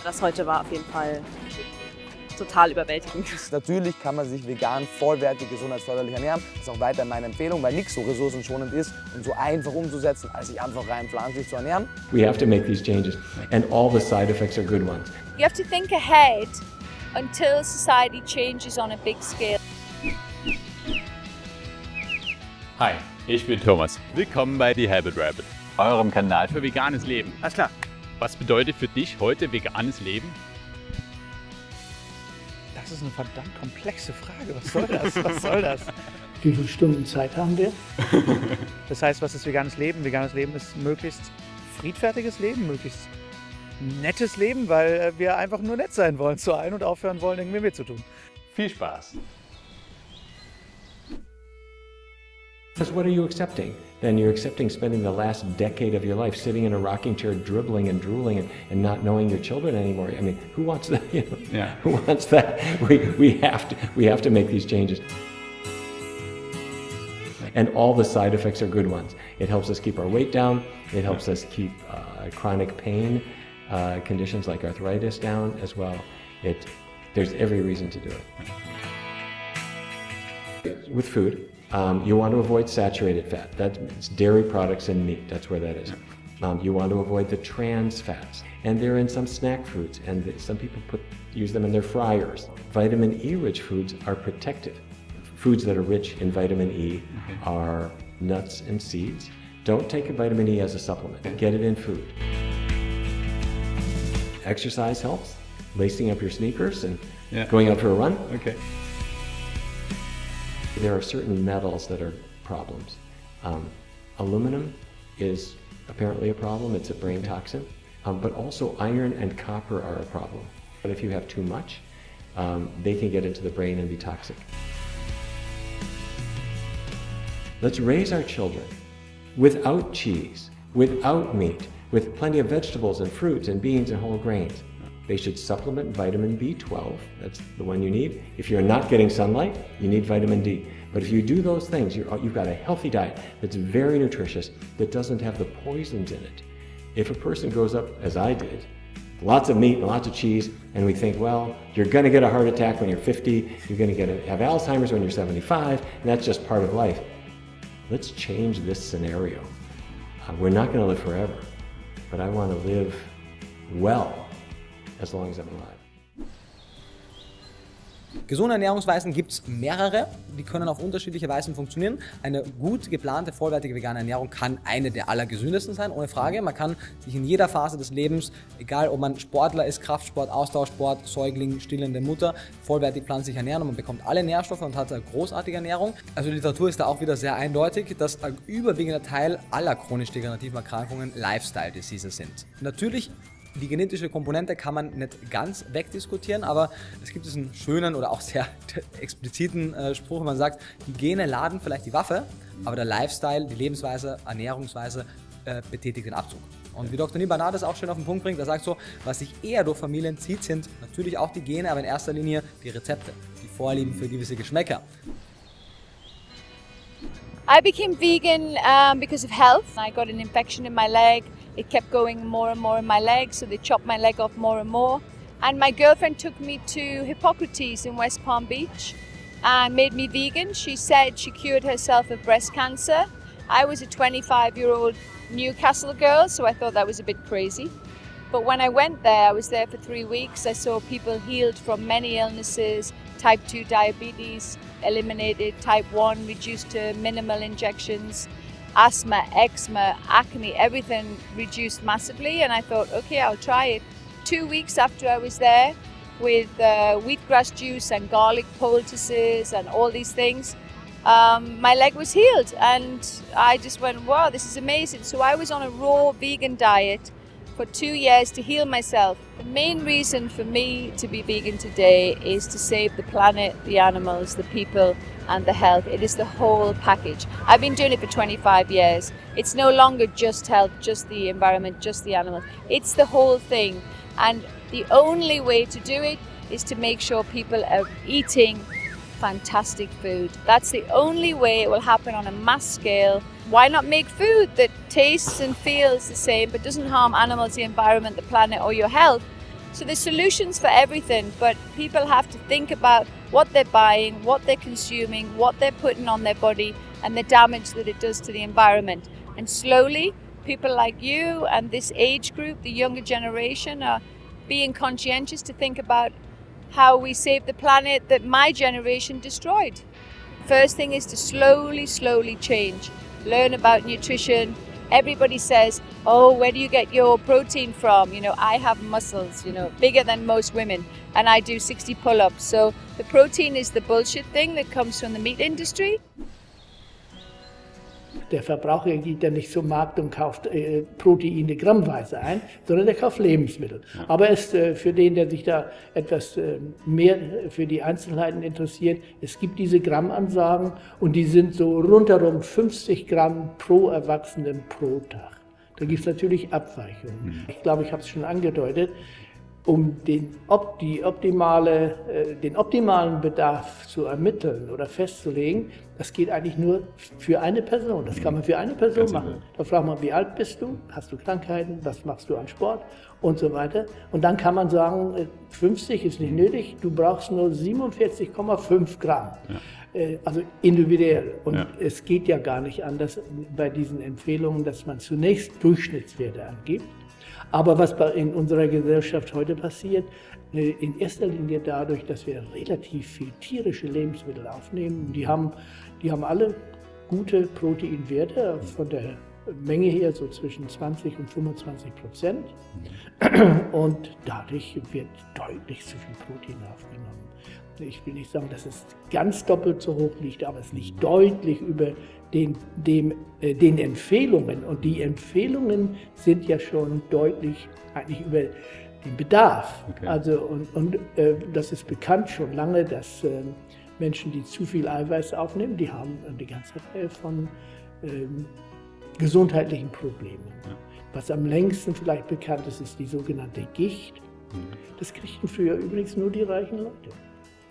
Das heute war auf jeden Fall total überwältigend. Natürlich kann man sich vegan, vollwertig, gesundheitsförderlich ernähren. Das ist auch weiter meine Empfehlung, weil nichts so ressourcenschonend ist und so einfach umzusetzen, als sich einfach rein pflanzlich zu ernähren. We have to make these changes and all the side effects are good ones. You have to think ahead until society changes on a big scale. Hi, ich bin Thomas. Willkommen bei The Habit Rabbit, eurem Kanal für veganes Leben. Alles klar. Was bedeutet für dich heute veganes Leben? Das ist eine verdammt komplexe Frage. Was soll das? Was soll das? Wie viele Stunden Zeit haben wir? Das heißt, was ist veganes Leben? Veganes Leben ist möglichst friedfertiges Leben, möglichst nettes Leben, weil wir einfach nur nett sein wollen zu allen und aufhören wollen, irgendwie weh zu tun. Viel Spaß! Because what are you accepting? Then you're accepting spending the last decade of your life sitting in a rocking chair, dribbling and drooling and not knowing your children anymore. I mean, who wants that? You know, Yeah. Who wants that? We have to make these changes. And all the side effects are good ones. It helps us keep our weight down. It helps us keep chronic pain conditions like arthritis down as well. There's every reason to do it. With food. You want to avoid saturated fat. That's dairy products and meat. That's where that is. You want to avoid the trans fats. And they're in some snack foods, and some people use them in their fryers. Vitamin E-rich foods are protective. Foods that are rich in vitamin E are nuts and seeds. Don't take a vitamin E as a supplement. Get it in food. Exercise helps. Lacing up your sneakers and going out for a run. Okay. There are certain metals that are problems. Aluminum is apparently a problem. It's a brain toxin. But also iron and copper are a problem. But if you have too much, they can get into the brain and be toxic. Let's raise our children without cheese, without meat, with plenty of vegetables and fruits and beans and whole grains. They should supplement vitamin B12, that's the one you need. If you're not getting sunlight, you need vitamin D. But if you do those things, you've got a healthy diet that's very nutritious, that doesn't have the poisons in it. If a person goes up, as I did, lots of meat and lots of cheese, and we think, well, you're going to get a heart attack when you're 50, you're going to have Alzheimer's when you're 75, and that's just part of life. Let's change this scenario. We're not going to live forever, but I want to live well. As long as I'm alive. Gesunde Ernährungsweisen gibt es mehrere, die können auf unterschiedliche Weisen funktionieren. Eine gut geplante, vollwertige vegane Ernährung kann eine der allergesündesten sein, ohne Frage. Man kann sich in jeder Phase des Lebens, egal ob man Sportler ist, Kraftsport, Ausdauersport, Säugling, stillende Mutter, vollwertig pflanzlich ernähren und man bekommt alle Nährstoffe und hat eine großartige Ernährung. Also die Literatur ist da auch wieder sehr eindeutig, dass ein überwiegender Teil aller chronisch degenerativen Erkrankungen Lifestyle-Diseases sind. Natürlich, die genetische Komponente kann man nicht ganz wegdiskutieren, aber es gibt diesen schönen oder auch sehr expliziten Spruch, man sagt, die Gene laden vielleicht die Waffe, aber der Lifestyle, die Lebensweise, Ernährungsweise betätigt den Abzug. Und wie Dr. Neal Barnard das auch schön auf den Punkt bringt, er sagt so, was sich eher durch Familien zieht, sind natürlich auch die Gene, aber in erster Linie die Rezepte, die Vorlieben für gewisse Geschmäcker. I became vegan because of health. I got an infection in my leg. It kept going more and more in my leg, so they chopped my leg off more and more. And my girlfriend took me to Hippocrates in West Palm Beach and made me vegan. She said she cured herself of breast cancer. I was a 25-year-old Newcastle girl, so I thought that was a bit crazy. But when I went there, I was there for 3 weeks. I saw people healed from many illnesses, type 2 diabetes eliminated, type 1 reduced to minimal injections, asthma, eczema, acne, everything reduced massively. And I thought, okay, I'll try it. 2 weeks after I was there with wheatgrass juice and garlic poultices and all these things, my leg was healed. And I just went, wow, this is amazing. So I was on a raw vegan diet for 2 years to heal myself. The main reason for me to be vegan today is to save the planet, the animals, the people and the health. It is the whole package. I've been doing it for 25 years. It's no longer just health, just the environment, just the animals. It's the whole thing. And the only way to do it is to make sure people are eating fantastic food. That's the only way it will happen on a mass scale. Why not make food that tastes and feels the same but doesn't harm animals, the environment, the planet or your health? So there's solutions for everything, but people have to think about what they're buying, what they're consuming, what they're putting on their body, and the damage that it does to the environment. And slowly, people like you and this age group, the younger generation, are being conscientious to think about how we save the planet that my generation destroyed. First thing is to slowly change. Learn about nutrition. Everybody says, oh, where do you get your protein from? You know, I have muscles, you know, bigger than most women, and I do 60 pull-ups. So the protein is the bullshit thing that comes from the meat industry. Der Verbraucher geht ja nicht zum Markt und kauft Proteine grammweise ein, sondern der kauft Lebensmittel. Aber er ist für den, der sich da etwas mehr für die Einzelheiten interessiert, es gibt diese Grammansagen und die sind so rundherum 50 Gramm pro Erwachsenen pro Tag. Da gibt es natürlich Abweichungen. Ich glaube, ich habe es schon angedeutet. Um den optimalen Bedarf zu ermitteln oder festzulegen, das geht eigentlich nur für eine Person. Das kann man für eine Person machen. Da fragt man, wie alt bist du? Hast du Krankheiten? Was machst du an Sport? Und so weiter. Und dann kann man sagen, 50 ist nicht nötig, du brauchst nur 47,5 Gramm. Ja. Also individuell. Und es geht ja gar nicht anders bei diesen Empfehlungen, dass man zunächst Durchschnittswerte angibt. Aber was in unserer Gesellschaft heute passiert, in erster Linie dadurch, dass wir relativ viel tierische Lebensmittel aufnehmen, die haben alle gute Proteinwerte von der Menge her so zwischen 20 und 25%. Und dadurch wird deutlich zu viel Protein aufgenommen. Ich will nicht sagen, dass es ganz doppelt so hoch liegt, aber es liegt deutlich über den Empfehlungen. Und die Empfehlungen sind ja schon deutlich eigentlich über den Bedarf. Okay. Also, und das ist bekannt schon lange, dass Menschen, die zu viel Eiweiß aufnehmen, die haben eine ganze Reihe von gesundheitlichen Problemen. Ja. Was am längsten vielleicht bekannt ist, ist die sogenannte Gicht. Das kriegten früher übrigens nur die reichen Leute.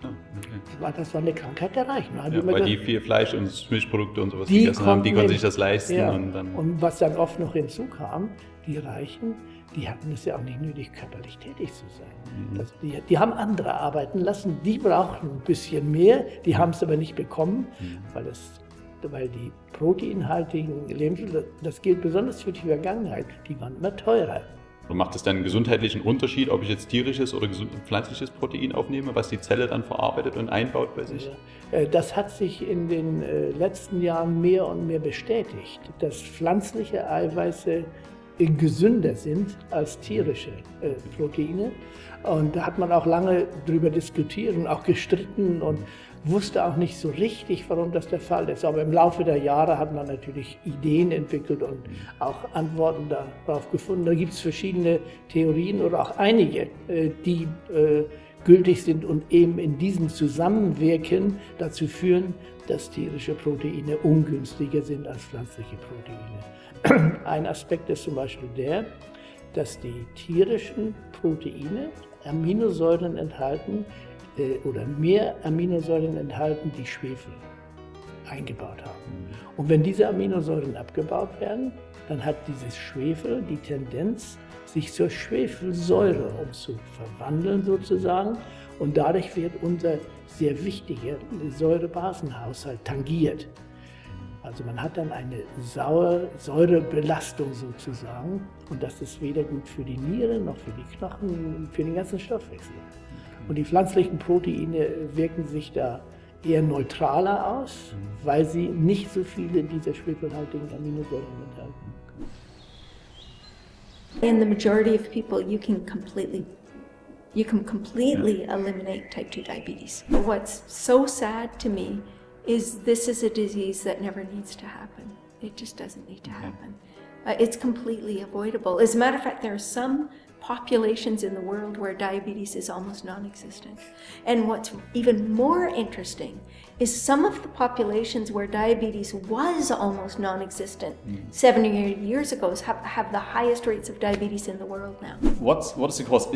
Okay. Das war eine Krankheit der Reichen. Ja, weil die viel Fleisch und Milchprodukte und sowas gegessen haben, die konnten sich das leisten. Ja. Und was dann oft noch hinzukam, die Reichen, die hatten es ja auch nicht nötig, körperlich tätig zu sein. Die haben andere arbeiten lassen, die brauchten ein bisschen mehr, die haben es aber nicht bekommen, weil die proteinhaltigen Lebensmittel, das gilt besonders für die Vergangenheit, die waren immer teurer. Und macht es dann einen gesundheitlichen Unterschied, ob ich jetzt tierisches oder pflanzliches Protein aufnehme, was die Zelle dann verarbeitet und einbaut bei sich? Ja, das hat sich in den letzten Jahren mehr und mehr bestätigt, dass pflanzliche Eiweiße gesünder sind als tierische Proteine. Und da hat man auch lange drüber diskutiert und auch gestritten und wusste auch nicht so richtig, warum das der Fall ist. Aber im Laufe der Jahre hat man natürlich Ideen entwickelt und auch Antworten darauf gefunden. Da gibt es verschiedene Theorien oder auch einige, die gültig sind und eben in diesem Zusammenwirken dazu führen, dass tierische Proteine ungünstiger sind als pflanzliche Proteine. Ein Aspekt ist zum Beispiel der, dass die tierischen Proteine Aminosäuren enthalten, oder mehr Aminosäuren enthalten, die Schwefel eingebaut haben. Und wenn diese Aminosäuren abgebaut werden, dann hat dieses Schwefel die Tendenz, sich zur Schwefelsäure umzuverwandeln sozusagen. Und dadurch wird unser sehr wichtiger Säurebasenhaushalt tangiert. Also man hat dann eine Säurebelastung sozusagen. Und das ist weder gut für die Nieren noch für die Knochen, für den ganzen Stoffwechsel. Und die pflanzlichen Proteine wirken sich da eher neutraler aus, weil sie nicht so viele dieser schwefelhaltigen Aminosäuren enthalten. In the majority of people, you can completely eliminate type 2 diabetes. But what's so sad to me is this is a disease that never needs to happen. It just doesn't need to happen. It's completely avoidable. As a matter of fact, there are some populations in the world where diabetes is almost non-existent. And what's even more interesting is some of the populations where diabetes was almost non-existent 70 or 80 years ago have the highest rates of diabetes in the world now. What is the cause?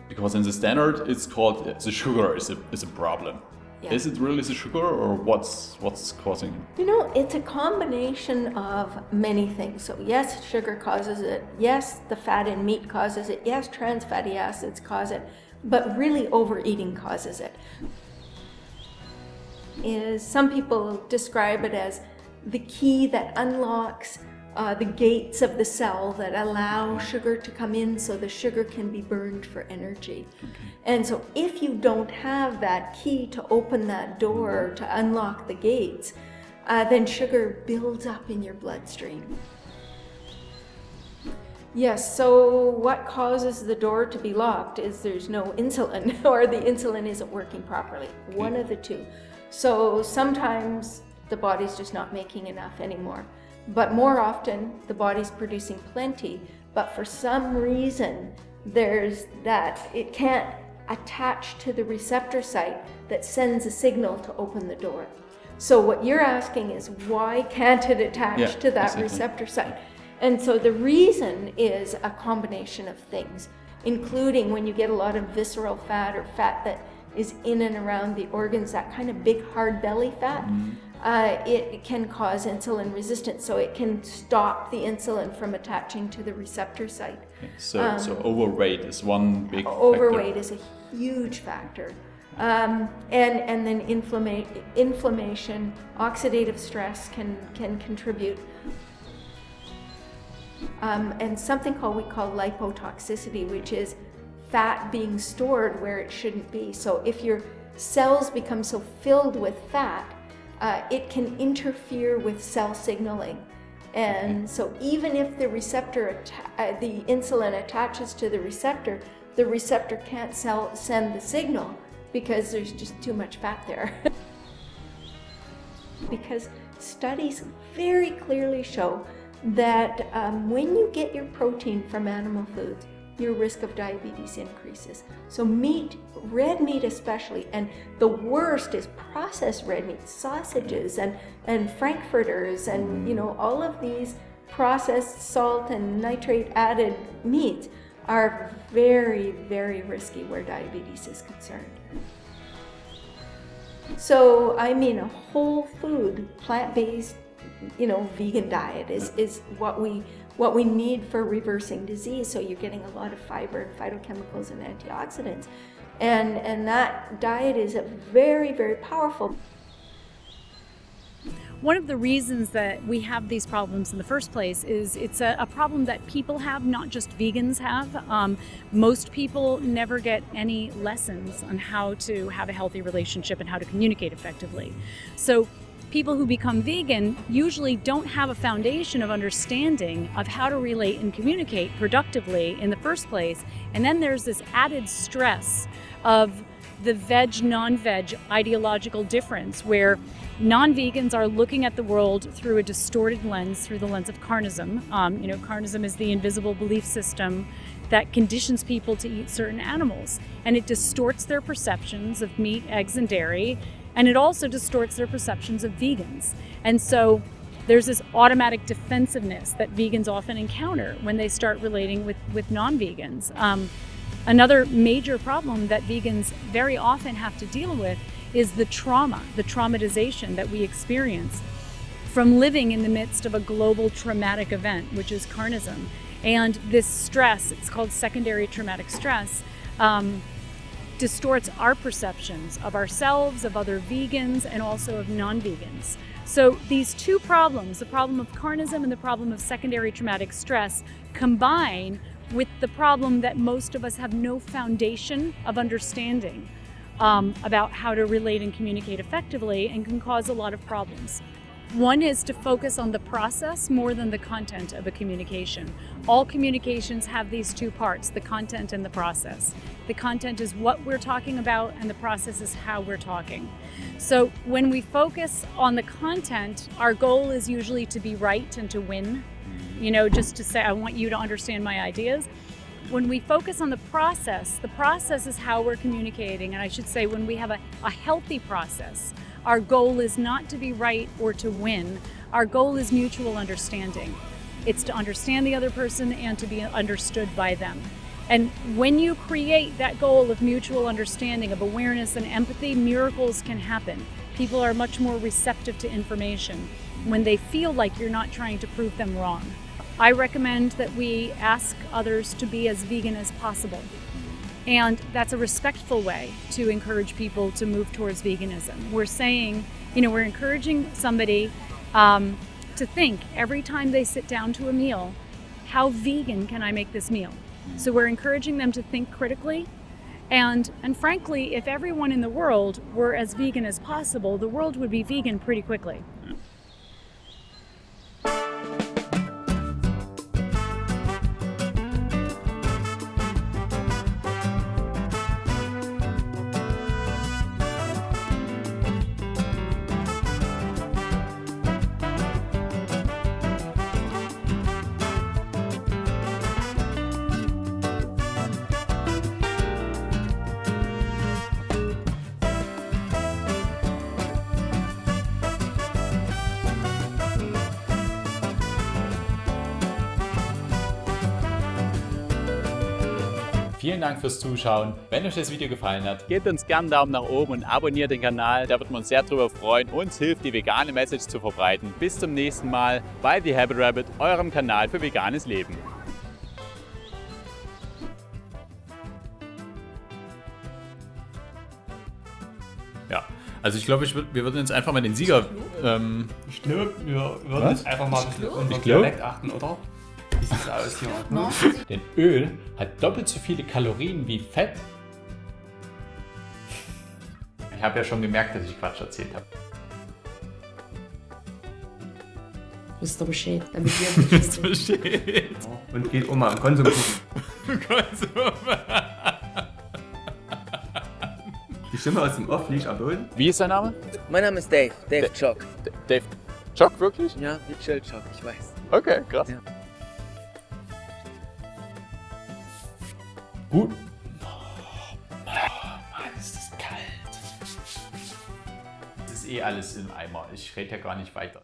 Because in the standard it's called the sugar is a problem. Yeah. Is it really the sugar, or what's causing it? You know, it's a combination of many things. So yes, sugar causes it. Yes, the fat in meat causes it. Yes, trans fatty acids cause it. But really overeating causes it. Some people describe it as the key that unlocks the gates of the cell that allow sugar to come in so the sugar can be burned for energy. Okay. And so if you don't have that key to open that door to unlock the gates, then sugar builds up in your bloodstream. Yes, so what causes the door to be locked is there's no insulin, or the insulin isn't working properly. One of the two. So sometimes the body's just not making enough anymore. But more often, the body's producing plenty, but for some reason, there's that it can't attach to the receptor site that sends a signal to open the door. So what you're asking is, why can't it attach to that receptor site? And so the reason is a combination of things, including when you get a lot of visceral fat or fat that is in and around the organs, that kind of big hard belly fat. It can cause insulin resistance, so it can stop the insulin from attaching to the receptor site. Okay. So overweight is one big overweight factor. Is a huge factor. And then inflammation, oxidative stress can contribute. And something we call lipotoxicity, which is fat being stored where it shouldn't be. So if your cells become so filled with fat, it can interfere with cell signaling. And so even if the receptor, the insulin attaches to the receptor can't send the signal because there's just too much fat there. Because studies very clearly show that when you get your protein from animal foods, your risk of diabetes increases. So meat, red meat especially, and the worst is processed red meat, sausages and frankfurters and, you know, all of these processed salt and nitrate added meats are very, very risky where diabetes is concerned. So, I mean, a whole food, plant-based, you know, vegan diet is what we need for reversing disease. So you're getting a lot of fiber and phytochemicals and antioxidants. And that diet is a very, very powerful. One of the reasons that we have these problems in the first place is it's a problem that people have, not just vegans have. Most people never get any lessons on how to have a healthy relationship and how to communicate effectively. So people who become vegan usually don't have a foundation of understanding of how to relate and communicate productively in the first place. And then there's this added stress of the veg, non-veg ideological difference, where non-vegans are looking at the world through a distorted lens, through the lens of carnism. You know, carnism is the invisible belief system that conditions people to eat certain animals. And it distorts their perceptions of meat, eggs, and dairy. And it also distorts their perceptions of vegans. And so there's this automatic defensiveness that vegans often encounter when they start relating with non-vegans. Another major problem that vegans very often have to deal with is the trauma, the traumatization that we experience from living in the midst of a global traumatic event, which is carnism. And this stress, it's called secondary traumatic stress, distorts our perceptions of ourselves, of other vegans, and also of non-vegans. So these two problems, the problem of carnism and the problem of secondary traumatic stress, combine with the problem that most of us have no foundation of understanding about how to relate and communicate effectively, and can cause a lot of problems. One is to focus on the process more than the content of a communication. All communications have these two parts, the content and the process. The content is what we're talking about, and the process is how we're talking. So when we focus on the content, our goal is usually to be right and to win. You know, just to say, I want you to understand my ideas. When we focus on the process is how we're communicating. And I should say, when we have a healthy process, our goal is not to be right or to win. Our goal is mutual understanding. It's to understand the other person and to be understood by them. And when you create that goal of mutual understanding, of awareness and empathy, miracles can happen. People are much more receptive to information when they feel like you're not trying to prove them wrong. I recommend that we ask others to be as vegan as possible. And that's a respectful way to encourage people to move towards veganism. We're saying, we're encouraging somebody to think every time they sit down to a meal, how vegan can I make this meal? So we're encouraging them to think critically. And frankly, if everyone in the world were as vegan as possible, the world would be vegan pretty quickly. Vielen Dank fürs Zuschauen. Wenn euch das Video gefallen hat, gebt uns gerne einen Daumen nach oben und abonniert den Kanal. Da würden wir uns sehr darüber freuen. Uns hilft, die vegane Message zu verbreiten. Bis zum nächsten Mal bei The Habit Rabbit, eurem Kanal für veganes Leben. Ja, also ich glaube, wir würden jetzt einfach mal den Sieger... Ich glaube, wir würden jetzt einfach mal ein bisschen unseren Dialekt achten, oder? Wie sieht es aus hier? No. Denn Öl hat doppelt so viele Kalorien wie Fett. Ich habe ja schon gemerkt, dass ich Quatsch erzählt habe. Wisst ihr Bescheid, damit wir Wisst ihr Bescheid. Und geht um am Konsum. Konsum. Die Stimme aus dem Off liegt am Boden. Wie ist dein Name? Mein Name ist Dave. Dave Chock. Dave Chock, wirklich? Ja, wie Chill Chock, ich weiß. Okay, krass. Ja. Gut. Oh, Mann, ist das kalt. Das ist eh alles im Eimer. Ich rede ja gar nicht weiter.